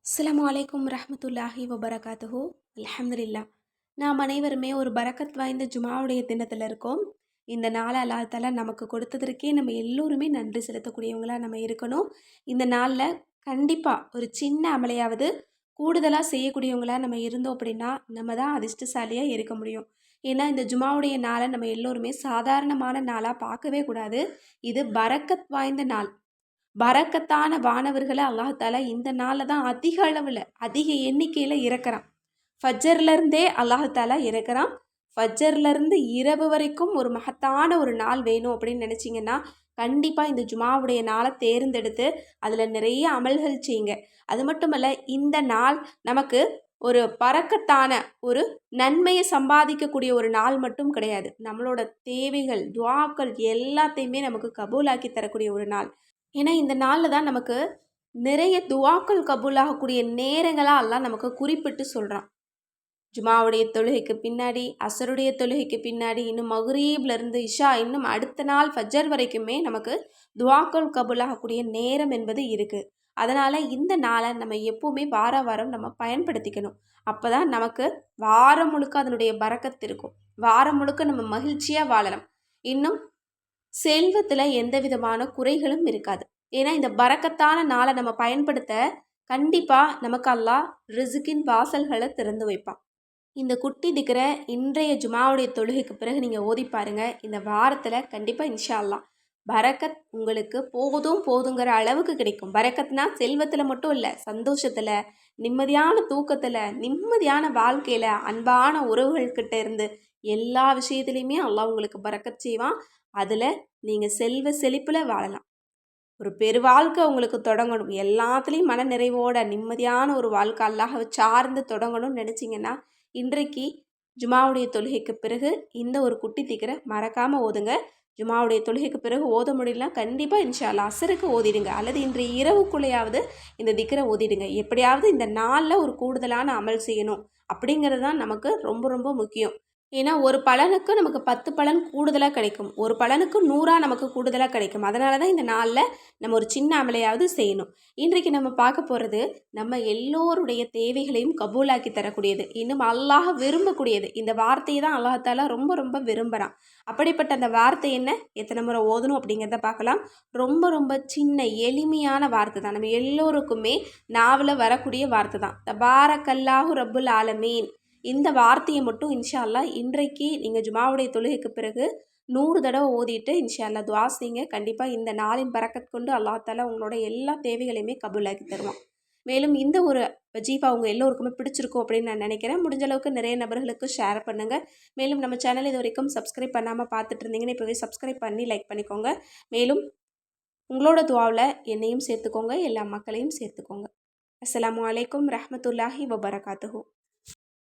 அஸ்ஸலாமு அலைக்கும் ரஹ்மத்துல்லாஹி வபரகாத்துஹு. அல்ஹம்துலில்லாஹ். நாம் அனைவருமே ஒரு பரக்கத் வாய்ந்த ஜுமாவுடைய தினத்தில் இருக்கோம். இந்த நாளை அல்லாஹ் தஆலா நமக்கு கொடுத்ததற்கே நம்ம எல்லோருமே நன்றி செலுத்தக்கூடியவங்களா நம்ம இருக்கணும். இந்த நாளில் கண்டிப்பாக ஒரு சின்ன அமலையாவது கூடுதலாக செய்யக்கூடியவங்களா நம்ம இருந்தோம் அப்படின்னா நம்ம தான் அதிர்ஷ்டசாலியாக இருக்க முடியும். ஏன்னா இந்த ஜுமாவுடைய நாளை நம்ம எல்லோருமே சாதாரணமான நாளாக பார்க்கவே கூடாது. இது பரக்கத் வாய்ந்த நாள். பரக்கத்தான வானவர்களை அல்லாஹ் தாலா இந்த நாளில் தான் அதிக அளவில் அதிக எண்ணிக்கையில் இறக்குறான். ஃபஜ்ர்லேருந்தே அல்லாஹ் தாலா இறக்குறான். ஃபஜ்ர்லேருந்து இரவு வரைக்கும் ஒரு மகத்தான ஒரு நாள் வேணும் அப்படின்னு நினச்சிங்கன்னா கண்டிப்பாக இந்த ஜுமாவுடைய நாளை தேர்ந்தெடுத்து அதில் நிறைய அமல்கள் செய்யுங்க. அது மட்டுமல்ல, இந்த நாள் நமக்கு ஒரு பரக்கத்தான ஒரு நன்மையை சம்பாதிக்கக்கூடிய ஒரு நாள் மட்டும் கிடையாது. நம்மளோட தேவைகள் துஆக்கள் எல்லாத்தையுமே நமக்கு கபூலாக்கி தரக்கூடிய ஒரு நாள். ஏன்னா இந்த நாளில் தான் நமக்கு நிறைய துஆக்கள் கபூலாகக்கூடிய நேரங்களாக அல்லாஹ் நமக்கு குறிப்பிட்டு சொல்கிறான். ஜுமாவுடைய தொழுகைக்கு பின்னாடி, அசருடைய தொழுகைக்கு பின்னாடி, இன்னும் மக்ரீப்லேருந்து இஷா, இன்னும் அடுத்த நாள் ஃபஜ்ர் வரைக்குமே நமக்கு துஆக்கள் கபூலாகக்கூடிய நேரம் என்பது இருக்குது. அதனால் இந்த நாளை நம்ம எப்போவுமே வார வாரம் நம்ம பயன்படுத்திக்கணும். அப்போ தான் நமக்கு வாரம் முழுக்க அதனுடைய பரக்கத்து இருக்கும். வாரம் முழுக்க நம்ம மகிழ்ச்சியாக வாழலாம். இன்னும் செல்வத்தில் எந்த விதமான குறைகளும் இருக்காது. ஏன்னா இந்த பரக்கத்தான நாளை நம்ம பயன்படுத்த கண்டிப்பாக நமக்கு அல்லாஹ் ரிசுக்கின் வாசல்களை திறந்து வைப்பான். இந்த குட்டி திக்கிற இன்றைய ஜுமாவுடைய தொழுகைக்கு பிறகு நீங்கள் ஓதி பாருங்க. இந்த வாரத்தில் கண்டிப்பாக இன்ஷா அல்லாஹ் பரக்கத் உங்களுக்கு போதும் போதுங்கிற அளவுக்கு கிடைக்கும். பரக்கத்னா செல்வத்தில் மட்டும் இல்லை, சந்தோஷத்தில், நிம்மதியான தூக்கத்தில், நிம்மதியான வாழ்க்கையில், அன்பான உறவுகள்கிட்ட இருந்து எல்லா விஷயத்துலையுமே அல்லாஹ் உங்களுக்கு பரக்கத் செய்வான். அதில் நீங்கள் செல்வ செழிப்பில் வாழலாம். ஒரு பெருவாழ்க்கை உங்களுக்கு தொடங்கணும், எல்லாத்துலேயும் மன நிறைவோட நிம்மதியான ஒரு வாழ்க்கை அல்லாஹ்வை சார்ந்து தொடங்கணும்னு நினச்சிங்கன்னா இன்றைக்கு ஜுமாவுடைய தொழுகைக்கு பிறகு இந்த ஒரு குட்டி திக்கரை மறக்காமல் ஓதுங்க. ஜுமாவுடைய தொழுகைக்கு பிறகு ஓத முடியலாம், கண்டிப்பாக இன்ஷா அல்லாஹ் அசருக்கு ஓதிடுங்க, அல்லது இன்றைய இரவுக்குள்ளேயாவது இந்த திக்கரை ஓதிடுங்க. எப்படியாவது இந்த நாளில் ஒரு கூடுதலான அமல் செய்யணும் அப்படிங்கிறது தான் நமக்கு ரொம்ப ரொம்ப முக்கியம். ஏன்னா ஒரு பலனுக்கு நமக்கு 10 பலன் கூடுதலாக கிடைக்கும், ஒரு பலனுக்கு 100 நமக்கு கூடுதலாக கிடைக்கும். அதனால தான் இந்த நாளில் நம்ம ஒரு சின்ன அமலையாவது செய்யணும். இன்றைக்கு நம்ம பார்க்க போகிறது நம்ம எல்லோருடைய தேவைகளையும் கபூலாக்கி தரக்கூடியது, இன்னும் அல்லாஹ் விரும்பக்கூடியது. இந்த வார்த்தையை தான் அல்லாஹ் தாலா ரொம்ப ரொம்ப விரும்புகிறான். அப்படிப்பட்ட அந்த வார்த்தை என்ன, எத்தனை முறை ஓதணும் அப்படிங்கிறத பார்க்கலாம். ரொம்ப ரொம்ப சின்ன எளிமையான வார்த்தை தான், நம்ம எல்லோருக்குமே நாவில் வரக்கூடிய வார்த்தை தான். தபாரக்கல்லாஹு ரப்புல் ஆலமீன். இந்த வார்த்தையை மட்டும் இன்ஷா அல்லாஹ் இன்றைக்கு நீங்கள் ஜுமாவுடைய தொழுகைக்கு பிறகு 100 தடவை ஓதிட்டு இன்ஷா அல்லாஹ் துஆ செய்யுங்க. கண்டிப்பாக இந்த நாளின் பரக்கத் கொண்டு அல்லாஹ் தாலா உங்களோட எல்லா தேவைகளையுமே கபூலாக்கி தருவான். மேலும் இந்த ஒரு வஜீஃபா அவங்க எல்லோருக்குமே பிடிச்சிருக்கும் அப்படின்னு நான் நினைக்கிறேன். முடிஞ்ச அளவுக்கு நிறைய நபர்களுக்கு ஷேர் பண்ணுங்கள். மேலும் நம்ம சேனல் இது வரைக்கும் சப்ஸ்கிரைப் பண்ணாமல் பார்த்துட்டு இருந்தீங்கன்னா இப்போவே சப்ஸ்கிரைப் பண்ணி லைக் பண்ணிக்கோங்க. மேலும் உங்களோட துஆவில் என்னையும் சேர்த்துக்கோங்க, எல்லா மக்களையும் சேர்த்துக்கோங்க. அஸ்ஸலாமு அலைக்கும் ரஹ்மத்துல்லாஹி வபரகாத்துஹு.